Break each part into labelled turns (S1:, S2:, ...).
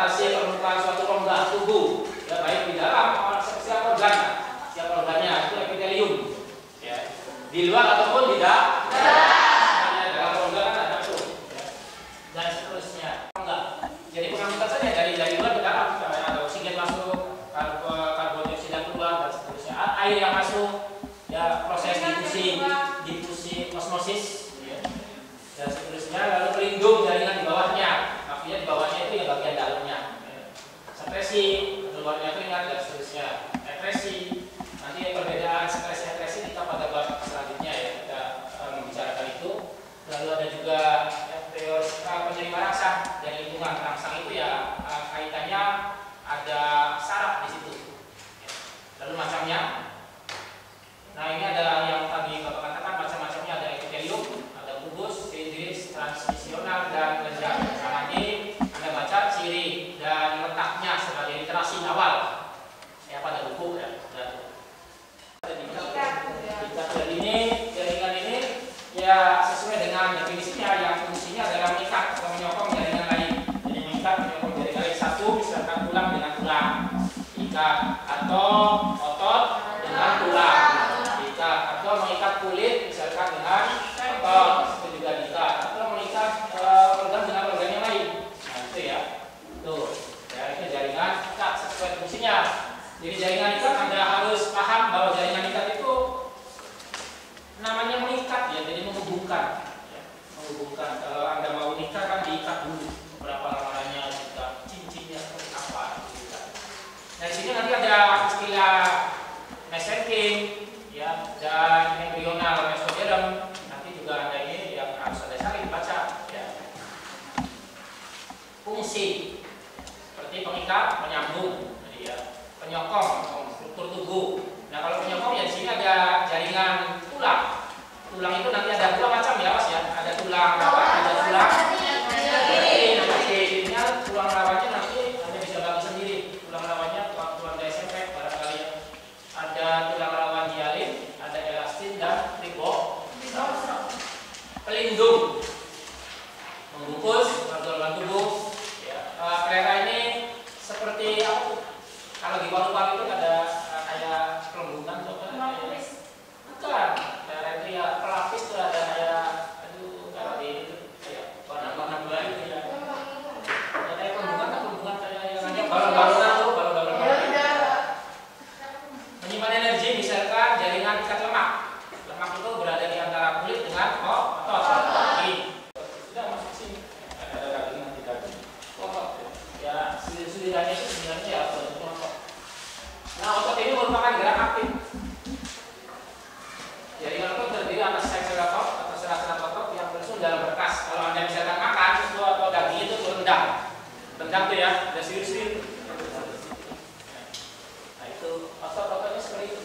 S1: membatasi permukaan suatu rongga tubuh, ya, baik di dalam setiap organnya itu epitelium, ya. Di luar ataupun di dalam. Dalam rongga kan ada tuh, ya. Dan seterusnya. Rongga. Jadi pengangkutan saja dari luar ke dalam, ada oksigen masuk, karbon dioksida keluar dan seterusnya. Air yang masuk, ya, proses difusi osmosis, ya. Dan seterusnya. Lalu pelindung jaringan di bawahnya. Maksudnya di bawahnya itu yang bagian dalamnya. Sekresi, keluarnya itu ingat dan seterusnya. Ekresi. Nanti perbedaan sekresi kita pada bab selanjutnya, ya, kita membicarakan itu. Lalu ada juga teori penerima rangsang dari lingkungan. Rangsang itu ya kaitannya ada saraf di situ. Lalu macamnya. Nah, ini ada yang tadi Bapak katakan macam-macamnya, ada epitelium, ada kubus, silindris, transmisional dan lenjar. Nah, nanti Anda baca ciri dan letaknya sebagai literasi awal. Ya, pada buku, ya. Dan ini jaringan ini ya sesuai dengan definisinya, yang fungsinya adalah mengikat atau menyokong jaringan lain. Jadi mengikat menyokong jaringan lain. Satu, misalkan tulang dengan tulang, ikat, atau otot dengan tulang, ikat, atau mengikat kulit misalkan dengan otot, itu juga diikat, atau mengikat organ dengan organ yang lain. Nah, itu ya. Tuh, ya, ini jaringan ikat sesuai fungsinya. Jadi jaringan ikat Anda harus paham bahwa jaringan ikat itu namanya mengikat, ya, jadi menghubungkan, ya, menghubungkan. Kalau Anda mau nikah kan diikat dulu, berapa lamanya diikat, cincinnya seperti apa diikat. Nah, di sini nanti ada istilah mesenkim, ya, dan embryonal mesoderm. Nanti juga ada ini yang harus Anda cari baca, ya. Fungsi seperti pengikat, menyambung, ya, penyokong, struktur tubuh. Nah, kalau penyokong ya di sini ada jaringan tulang. Tulang itu nanti ada dua macam, ya, Mas, ya. Ada tulang rawan, ada tulang ini. Nanti tulang rawannya nanti Anda bisa bagi sendiri. Tulang rawannya tulang DSMP barangkali. Ada tulang rawan hialin, ada elastin dan tribo. Pelindung, membungkus organ tubuh. Ya, pelera ini seperti apa? Kalau di paru-paru itu ada kayak kelembungan tuh kan? Bukan. Pelera itu ya pelapis tuh ada kayak, aduh, kalau di kayak warna-warna dua itu ya. Ya kayak kelembungan kayak yang ada balon-balonan tuh, balon-balonan. Menyimpan energi misalkan jaringan ikat lemak. Lemak itu berada di antara kulit dengan otot. Sudah masuk sini. Ada daging nanti daging. Ya, sulirannya itu sebenarnya ya bentuk otot. Nah, otot ini merupakan gerak aktif. Jaringan otot terdiri atas sel otot atau serat-serat otot yang tersusun dalam berkas. Kalau Anda misalkan makan sesuatu atau daging itu rendang tuh ya, ada sirip-sirip. Nah, itu otot-ototnya seperti itu.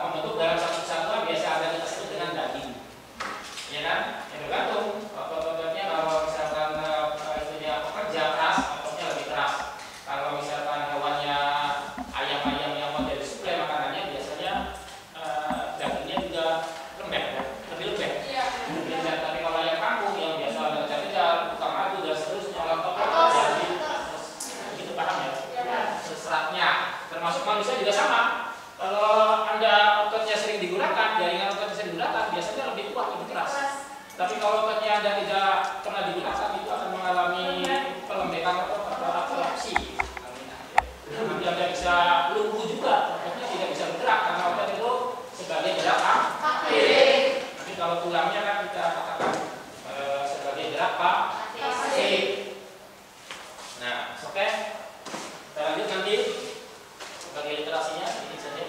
S1: Membentuk dalam satu kesatuan biasa ada kita sebut dengan daging. Ya kan? Ya tergantung otot-ototnya. Kalau misalkan itunya pekerja keras, ototnya lebih keras. Kalau misalkan hewannya ayam-ayam yang model suplai makanannya biasanya dagingnya juga lembek, ya, lebih lembek. Iya. Tapi kalau ayam kampung yang biasa ada kejar-kejar, tukang adu dan seterusnya, jadi begitu paham ya? Iya. Seratnya, termasuk manusia juga sama. Kalau Anda ototnya sering digunakan, jaringan ototnya sering digunakan, biasanya lebih kuat, lebih keras. Tapi kalau ototnya Anda tidak pernah digunakan, itu akan mengalami pelembekan otot atau atrofisi. Nanti Anda bisa lumpuh juga, ototnya tidak bisa bergerak karena otot itu sebagai gerak aktif. Tapi kalau tulangnya kan kita katakan sebagai gerak pasif. Nah, oke. Kita lanjut nanti sebagai literasinya ini saja.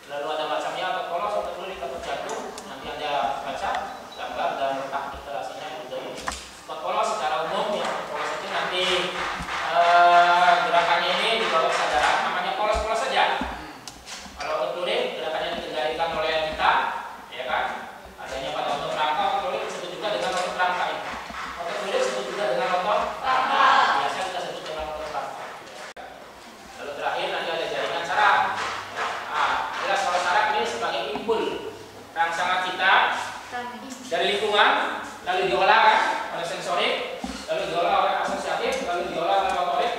S1: Lalu ada macamnya otot polos, otot lurik, otot jantung. Nanti Anda baca gambar dan letak literasinya juga ini. Otot polos secara umum, ya, polos itu nanti gerakannya ini di bawah kesadaran, namanya polos-polos saja. Kalau otot lurik gerakannya dikendalikan oleh kita, ya kan? Adanya pada otot rangka, otot lurik disebut juga dengan otot rangka ini. Otot lurik disebut juga dengan otot rangka. Biasa kita sebut dengan otot rangka. Lalu terakhir nanti ada jaringan saraf. Nah, jelas kalau saraf ini sebagai impul rangsangan kita dari lingkungan, lalu diolah kan oleh sensorik, lalu diolah oleh asosiatif, lalu diolah oleh motorik,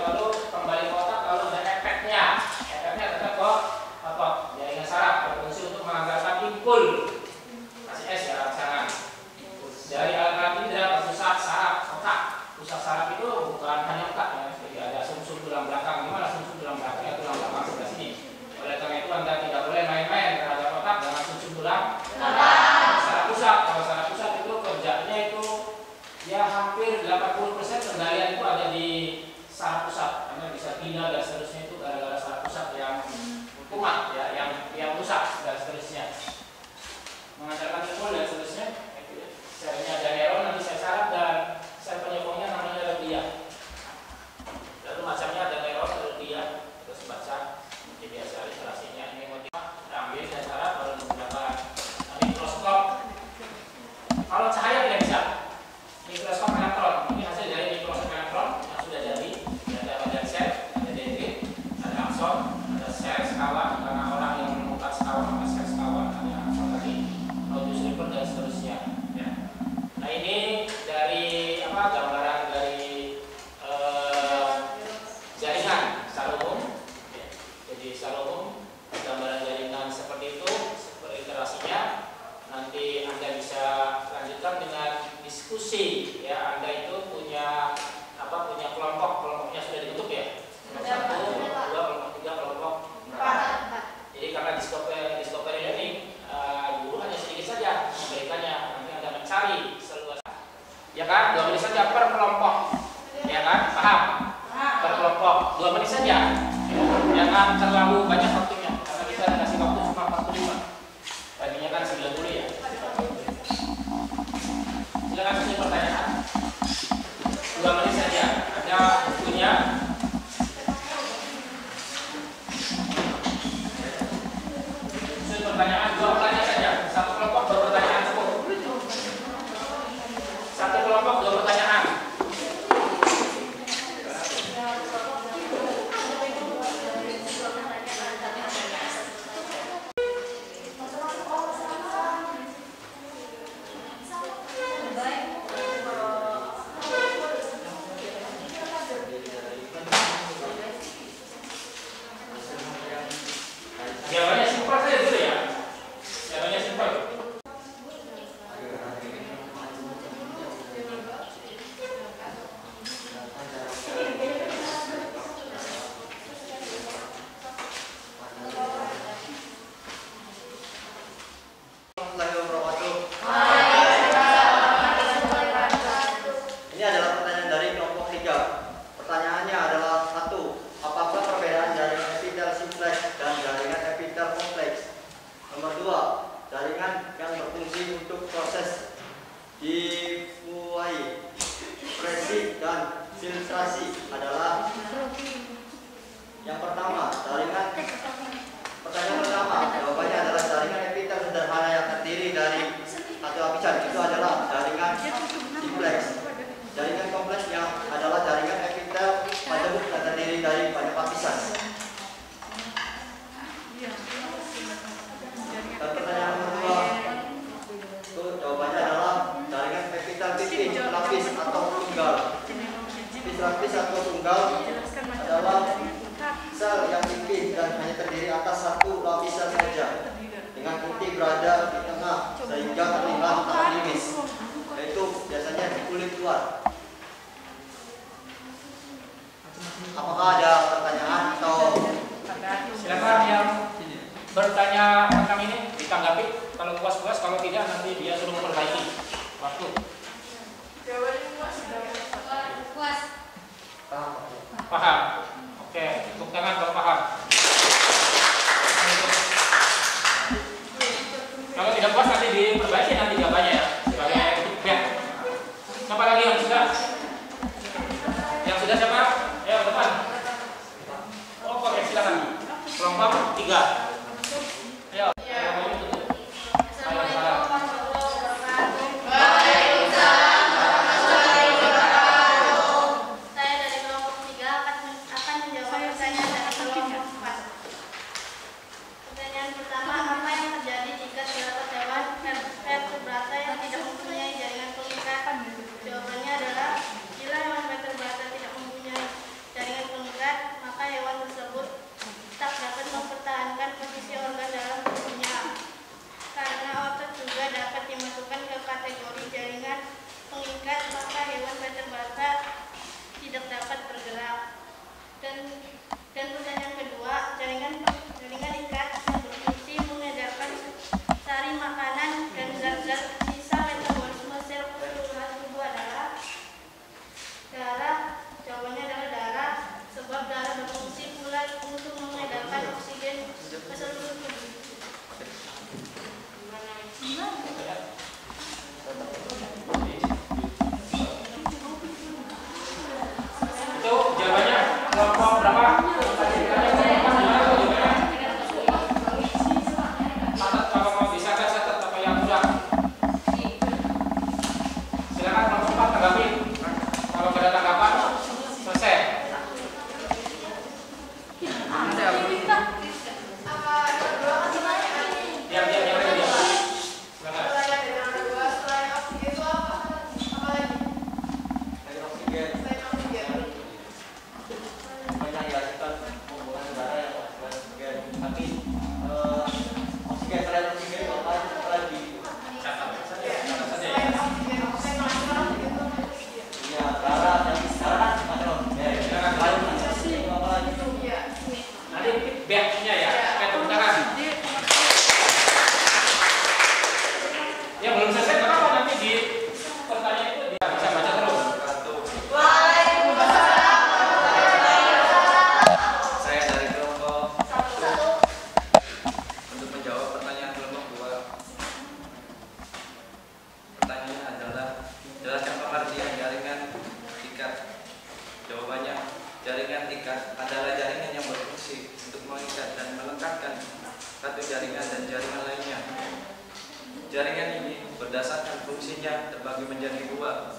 S1: cari seluas, ya kan? 2 menit saja per kelompok, ya kan? Paham? Per kelompok 2 menit saja, jangan terlalu banyak waktunya karena kita dikasih waktu cuma 45. Tadinya kan 90 ya. Silakan susun pertanyaan. 2 menit saja. Ada bukunya. Susun pertanyaan 2 pertanyaan saja. Satu kelompok 2 pertanyaan cukup. Satu kelompok 2 pertanyaan. Jawabannya simpel saja dulu ya. Jawabannya simpel.
S2: Ini adalah pertanyaan dari kelompok 3. Pertanyaannya adalah 1. Apakah perbedaan jaringan epitel simplex dan jaringan epitel kompleks? Nomor 2. Jaringan yang berfungsi untuk proses diffusi dan filtrasi adalah yang pertama. Pertanyaan pertama, jawabannya adalah jaringan epitel sederhana yang terdiri dari satu lapisan. Itu adalah jaringan simplex. Jaringan kompleks yang adalah jaringan epitel majemuk yang terdiri dari banyak lapisan. Dan pertanyaan kedua, itu jawabannya adalah jaringan epitel tipis, lapis atau tunggal. Tipis, lapis atau tunggal adalah sel yang tipis dan hanya terdiri atas satu lapisan saja, dengan inti berada di tengah sehingga terlihat sangat tipis, yaitu biasanya di kulit luar. Apakah ada pertanyaan atau
S1: Silakan yang bertanya tentang ini ditanggapi. Kalau puas-puas, kalau tidak nanti dia suruh memperbaiki waktu.
S3: Puas.
S1: Paham? Oke, tepuk tangan kalau paham. Kalau tidak puas nanti diperbaiki nanti jawabannya ya. Sebagai ya. Siapa lagi yang sudah? Yang sudah siapa? Ya, depan. Oh, oke, silakan. Kelompok 3. Ayo.
S3: Assalamualaikum warahmatullahi wabarakatuh. Saya dari kelompok 3 akan menjawab pertanyaan dari kelompok 4. Pertanyaan pertama, apa yang terjadi jika terdapat hewan vertebrata yang tidak mempunyai jaringan pengikat? Jawabannya adalah bila hewan vertebrata tidak mempunyai jaringan pengikat, maka hewan tersebut tak dapat mempertahankan
S4: fungsinya terbagi menjadi dua,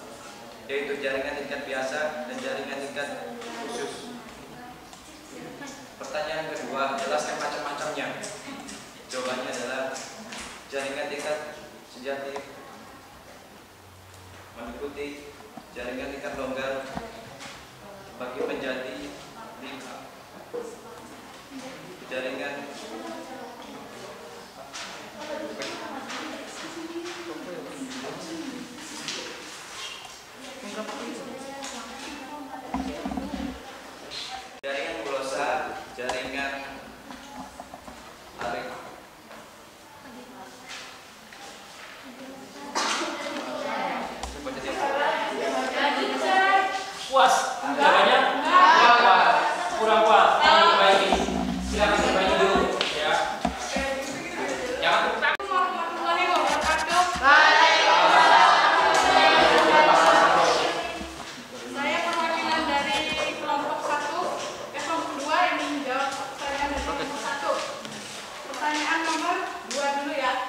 S4: yaitu jaringan tingkat biasa dan jaringan tingkat khusus. Pertanyaan kedua, jelaskan macam-macamnya. Jawabannya adalah jaringan tingkat sejati meliputi jaringan tingkat longgar bagi menjadi 5 jaringan glosa, jaringan arik.
S1: Puas? Jawabannya? Kurang puas. Diperbaiki. Silakan diperbaiki dulu. Ya. Jangan tukar.
S5: Saya perwakilan dari kelompok 1, kelompok 2 ini menjawab pertanyaan dari kelompok 1. Pertanyaan nomor 2 dulu ya.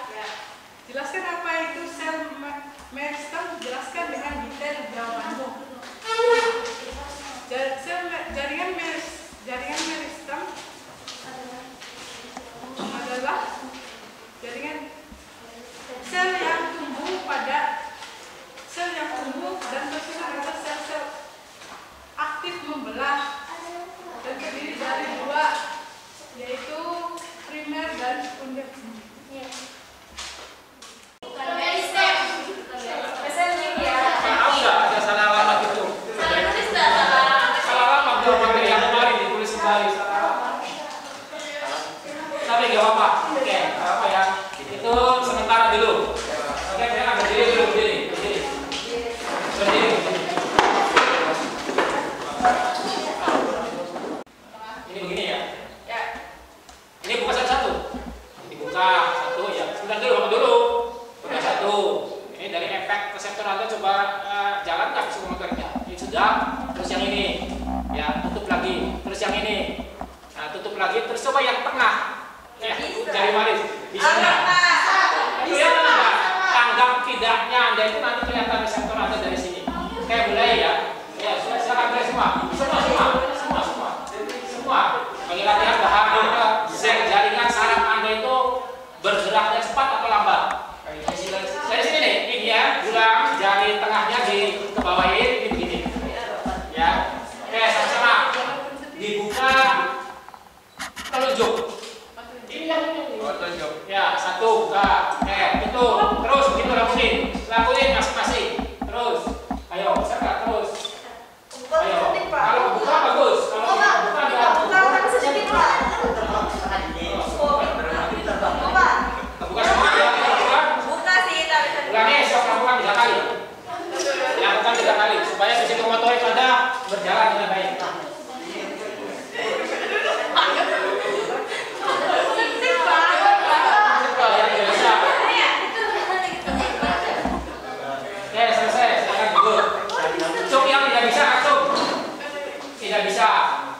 S5: Jelaskan apa itu sel meristem, jelaskan dengan detail jawabanmu. Jaringan meristem adalah jaringan sel yang tumbuh dan tersusun pada sel-sel aktif membelah dan terdiri dari dua, yaitu primer dan sekunder.
S1: Tahu nggak ada salah alamat itu? Salah alamat belum pakai yang kemarin ditulis kembali. Salah alamat. Tapi nggak apa-apa. Oke, apa ya? Itu sementara dulu. Oke, saya berdiri dulu, berdiri. Ini begini ya. Ini buka satu. Dibuka satu ya. Sebentar dulu, apa dulu? Buka satu. Ini dari efek reseptor Anda coba jalan nggak psikomotoriknya? Ini sudah. Terus yang ini, ya tutup lagi. Terus yang ini, nah tutup lagi. Terus coba yang tengah. Jari manis. Bisa nggak? Kelihatan nggak? Tanggap tidaknya Anda itu nanti kelihatan reseptor Anda dari sini. Kayak mulai ya. Ya, silakan mulai semua. Semua. Bagi latihan bahan jaringan saraf Anda itu bergeraknya cepat atau lambat. Dari sini nih, ini ya, ulang jari tengahnya ke bawahin, ini begini. Ya, oke sama-sama. Dibuka, telunjuk. Ini yang ini.
S4: Telunjuk.
S1: Ya, satu buka, tutup, terus begitu lakuin masing-masing. Terus, ayo, bisa nggak terus? Ayo, kalau buka bagus, kalau buka nggak. Buka semua ya, ulangnya esok lakukan 3 kali. Lakukan 3 kali supaya psikomotorik Anda berjalan dengan baik. Oke, selesai. Silakan duduk. Cuk yang tidak bisa, cuk. Tidak bisa,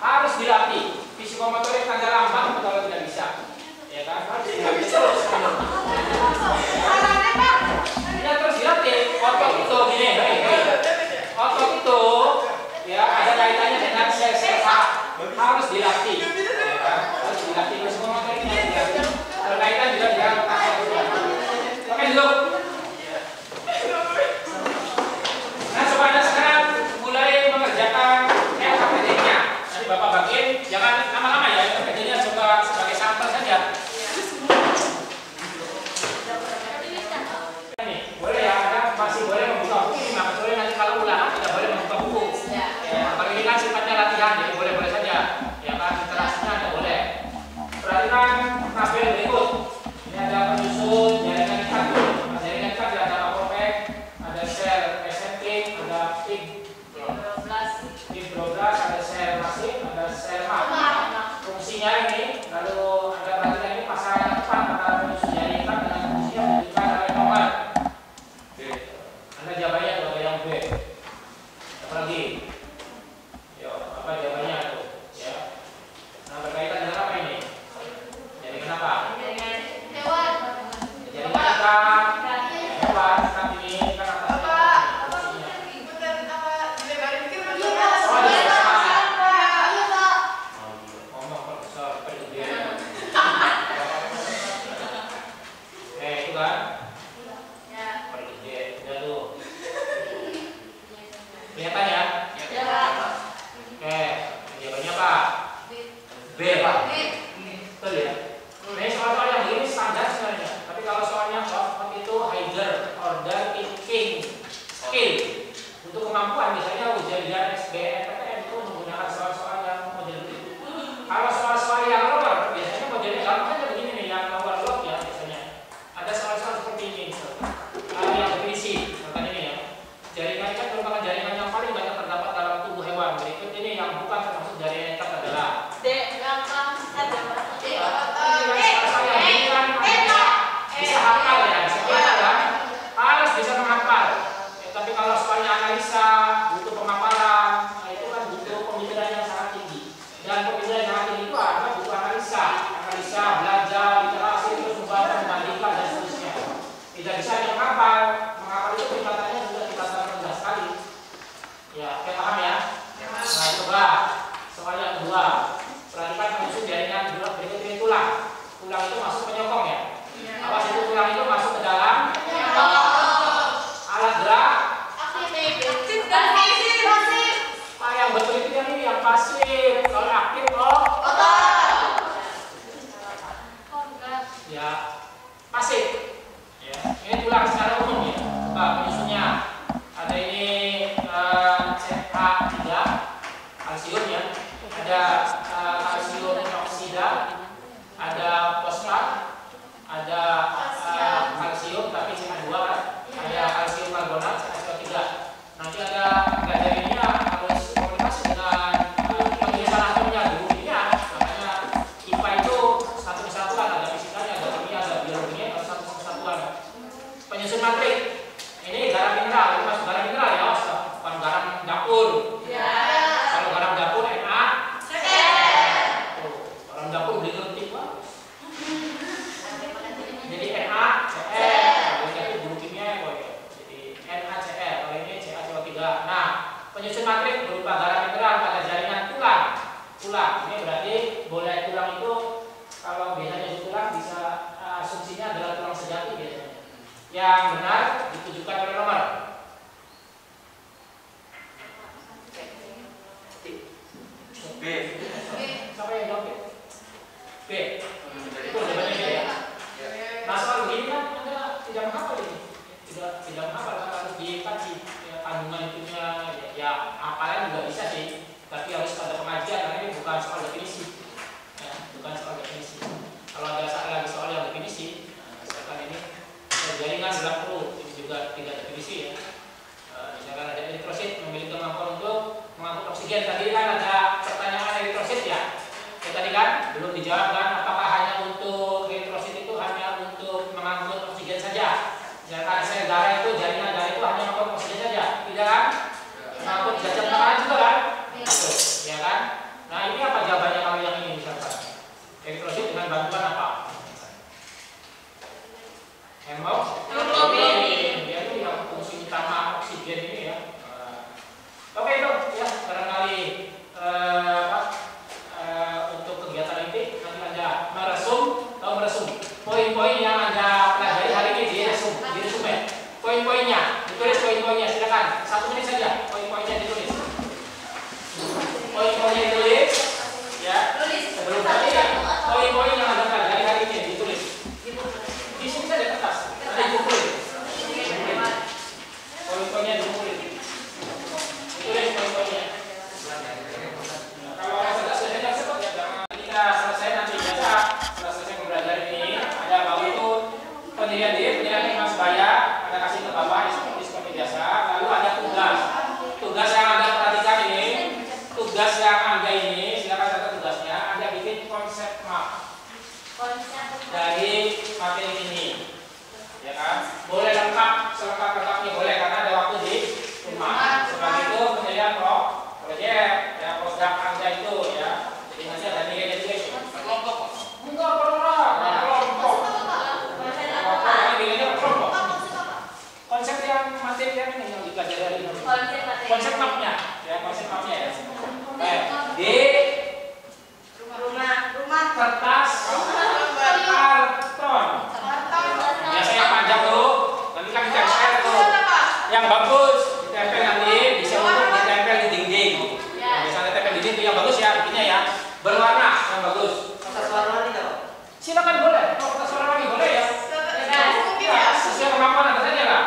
S1: harus dilatih. Psikomotorik Anda lambat kalau tidak bisa. Ya kan? Harus dilatih terus. Ya terus dilatih. Otot itu gini, otot itu ya ada kaitannya dengan sel-sel harus dilatih. Ya kan? Harus dilatih psikomotoriknya. Berkaitan juga dengan oke duduk. Nah coba Anda sekarang mulai mengerjakan LKPD-nya. Nanti Bapak bagiin, jangan lama-lama ya. LKPD-nya coba sebagai sampel saja. Boleh ya, Anda masih boleh membuka buku, maka boleh nanti kalau ulangan tidak boleh membuka buku. Ya, kalau ini kan sifatnya latihan, jadi boleh-boleh saja. Ya kan, interaksinya tidak boleh. Perhatikan tabel berikut. Ini ada penyusun jaringan ikat. Jaringan ikat ada apopek, ada sel mesenterik, ada fibroblas, ada sel masif, ada sel mak. Fungsinya ini, lalu Anda perhatikan ini pasangan yang tepat antara penyusun jaringan ikat dengan fungsi yang diberikan oleh nomor. Anda order thinking skill. Untuk kemampuan misalnya ujian SBMPTN itu menggunakan soal-soal yang model itu. Kalau soal-soal yang lower biasanya modelnya gampang aja begini nih, yang lower ya biasanya. Ada soal-soal seperti ini. Yang definisi, contohnya ini ya. Jaringan ikat merupakan jaringan yang paling banyak terdapat dalam tubuh hewan. Berikut ini yang bukan termasuk jaringan ikat adalah bisa hafal ya, harus bisa menghafal. Tapi kalau soalnya analisa butuh pemaparan, nah itu kan butuh pemikiran yang sangat tinggi. Dan pemikiran yang sangat tinggi itu ada butuh analisa, belajar, literasi, terus membaca, membandingkan dan seterusnya. Tidak bisa hanya menghafal itu tingkatannya juga tingkatan rendah sekali. Ya, kita paham ya? Nah, coba soal yang kedua. Perhatikan penyusun jaringan berikut ini tulang. Tulang itu masuk penyokong ya. Awas itu tulang itu masuk ke dalam alat gerak aktif dan pasif. Yang betul itu yang ini yang pasif. Kalau aktif ya pasif. Ya, ini tulang secara umum ya. Coba penyusunnya. Ada ini CA3 kalsium ya. Ada kalsium oksida, ada fosfat, ada kalsium tapi CA2 kan, ada kalsium karbonat CA3. Nanti ada gajahnya harus komunikasi dengan penulisan atomnya dulu ya. Makanya IPA itu satu kesatuan, ada fisikanya, ada kimia, ada biologinya, harus satu kesatuan. Penyusun matrik ini garam mineral, ini masuk garam mineral ya, bukan garam dapur. Kalau garam dapur garam dapur beli lentik Pak. Jadi NaCl, itu guru kimia ya. Jadi NaCl, kalau ini CaCO3. Nah, penyusun matrik berupa garam mineral pada jaringan tulang. Ini berarti boleh tulang itu kalau biasanya di tulang bisa asumsinya adalah tulang sejati biasanya. Yang benar ditujukan oleh nomor. B. Siapa yang jawab? B. Itu jawabannya B ya. Nah soal begini kan Anda tidak menghafal ini, tidak menghafal kan harus dikaji ya, kandungan itunya ya hafalan juga bisa sih, tapi harus pada pengajian karena ini bukan soal definisi, ya, bukan soal definisi. Kalau ada lagi soal yang definisi, misalkan ini jaringan gerak perut ini juga tidak definisi ya. Misalkan ada eritrosit memiliki kemampuan untuk mengangkut oksigen. Tadi kan ada pertanyaan eritrosit ya. Tadi kan belum dijawab kan, apakah hanya untuk eritrosit itu hanya untuk mengangkut oksigen saja? Misalkan sel darah itu, jaringan darah itu hanya mengangkut oksigen saja, tidak kan? Mengangkut zat makanan juga kan? Betul, ya kan? Nah ini apa jawabannya kalau yang ini misalkan? Eritrosit dengan bantuan apa? Hemoglobin. Dia itu yang fungsi utama oksigen ini ya. Oke dong, ya barangkali untuk kegiatan ini nanti Anda meresum poin-poin yang Anda pelajari hari ini di resume. Poin-poinnya, ditulis poin-poinnya, silakan 1 menit saja. Poin-poinnya ditulis. Poin-poinnya ditulis, ya. Sebelum tadi poin-poin yang Anda pelajari hari ini ditulis. Di sini saja kertas, ada buku. Poin-poinnya ditulis. Tulis poin-poinnya. Kalau sudah selesai cepat ya, jangan kita selesai nanti biasa selesai mempelajari ini ada bau itu pendirian Mas Baya, ada kasih ke bawah seperti biasa. Lalu ada tugas yang Anda perhatikan ini, tugas yang Anda ini silakan catat tugasnya. Anda bikin konsep map dari materi ini, ya kan? Boleh lengkap, selengkap-lengkapnya boleh karena ada waktu di rumah. Sebagai itu penilaian proyek ya, program Anda itu ya. Jadi nanti ada nilainya juga itu. Kelompok. Enggak kelompok. Nilainya kelompok. Konsep yang materi yang ini yang dipelajari hari ini. Konsep mapnya ya, konsep mapnya ya. Baik. Di rumah kertas karton. Biasanya yang panjang tuh, nanti kan ditempel tuh. Yang bagus ditempel nanti bisa untuk ditempel di dinding. Biasanya tempel di dinding itu yang bagus ya, bikinnya ya. Berwarna yang bagus.
S2: Kertas warna tidak?
S1: Silakan boleh. Kalau kertas warna boleh ya. Ya, sesuai kemampuan Anda saja lah.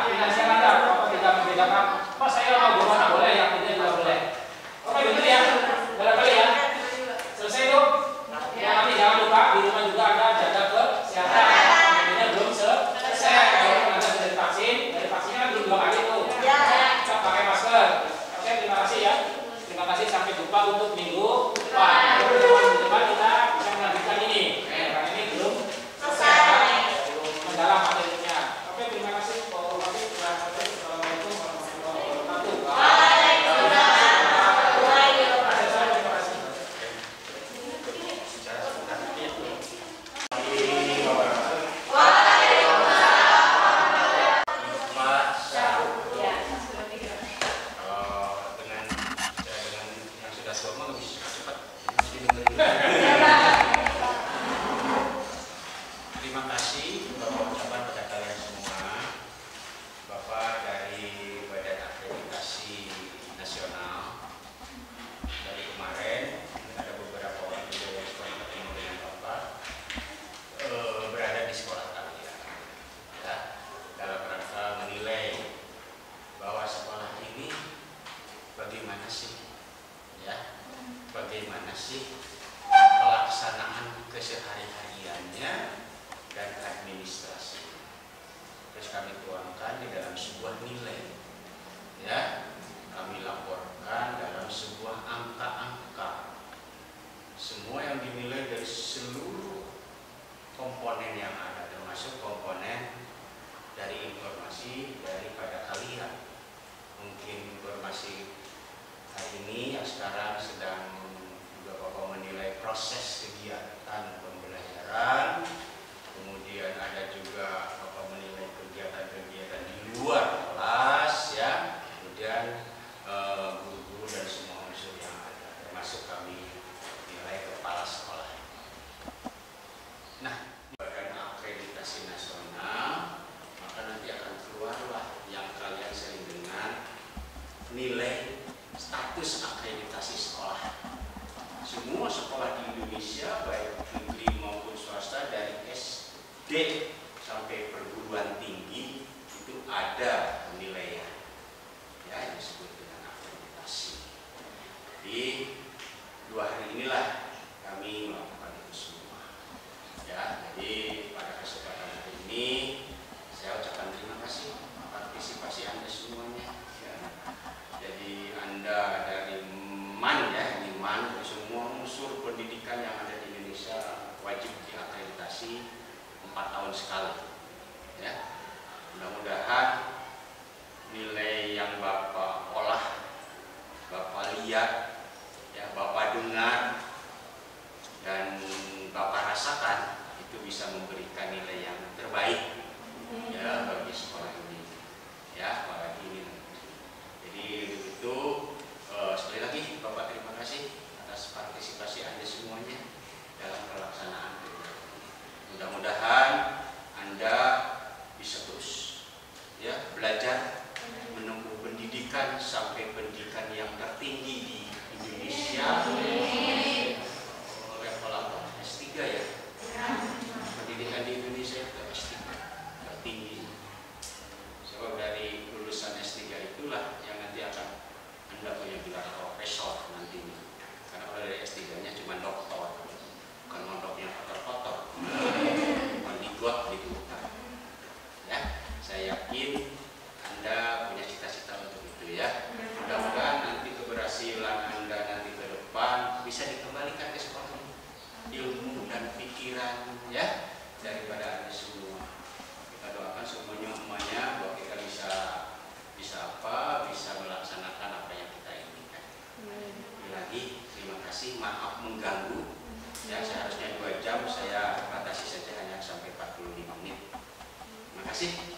S1: nasional. Dari kemarin ada beberapa orang juga yang sekolah ketemu dengan Bapak berada di sekolah kalian, ya, dalam rangka menilai bahwa sekolah ini bagaimana sih, ya, bagaimana sih pelaksanaan kesehari-hariannya dan administrasi. Terus kami tuangkan di dalam sebuah nilai, ya, kami laporkan dalam sebuah angka-angka. Semua yang dinilai dari seluruh komponen yang ada, termasuk komponen dari informasi daripada kalian. Mungkin informasi hari ini yang sekarang sedang juga Bapak menilai proses kegiatan pembelajaran, kemudian ada juga Bapak menilai kegiatan-kegiatan di luar kelas, ya, kemudian guru-guru dan semua unsur yang ada, termasuk kami nilai kepala sekolah. Nah, badan akreditasi nasional, maka nanti akan keluarlah yang kalian sering dengar nilai status akreditasi sekolah. Semua sekolah di Indonesia, baik negeri maupun swasta, dari SD sampai perguruan tinggi itu ada penilaian, ya, yang disebut dengan akreditasi. Di 2 hari inilah kami melakukan itu semua, ya. Jadi pada kesempatan hari ini saya ucapkan terima kasih partisipasi Anda semuanya, ya. Jadi Anda dari MAN, ya, ini MAN, semua unsur pendidikan yang ada di Indonesia wajib diakreditasi 4 tahun sekali, ya. Mudah-mudahan nilai yang Bapak olah, Bapak lihat, ya, Bapak dengar, dan Bapak rasakan itu bisa memberikan nilai yang terbaik, ya, bagi sekolah ini, ya, apalagi ini. Jadi itu sekali lagi Bapak terima kasih atas partisipasi Anda semuanya dalam pelaksanaan kegiatan ini. Mudah-mudahan Anda bisa terus, ya, belajar menempuh pendidikan sampai pendidikan yang tertinggi di Indonesia. Level apa? S3, ya. Pendidikan di Indonesia itu S3 tertinggi. Sebab dari lulusan S3 itulah yang nanti akan Anda punya gelar profesor nantinya. Karena kalau dari S3-nya cuma doktor, bukan mondoknya kotor-kotor, bukan digot gitu. Ya, saya yakin Anda punya cita-cita untuk itu, ya. Mudah-mudahan nanti keberhasilan Anda nanti ke depan bisa dikembalikan ke sekolah, ilmu dan pikiran, ya, daripada Anda semua. Kita doakan semuanya bahwa kita bisa melaksanakan apa yang kita inginkan. Lagi terima kasih, maaf mengganggu, ya, seharusnya 2 jam, saya batasi saja hanya sampai 45 menit. Terima kasih.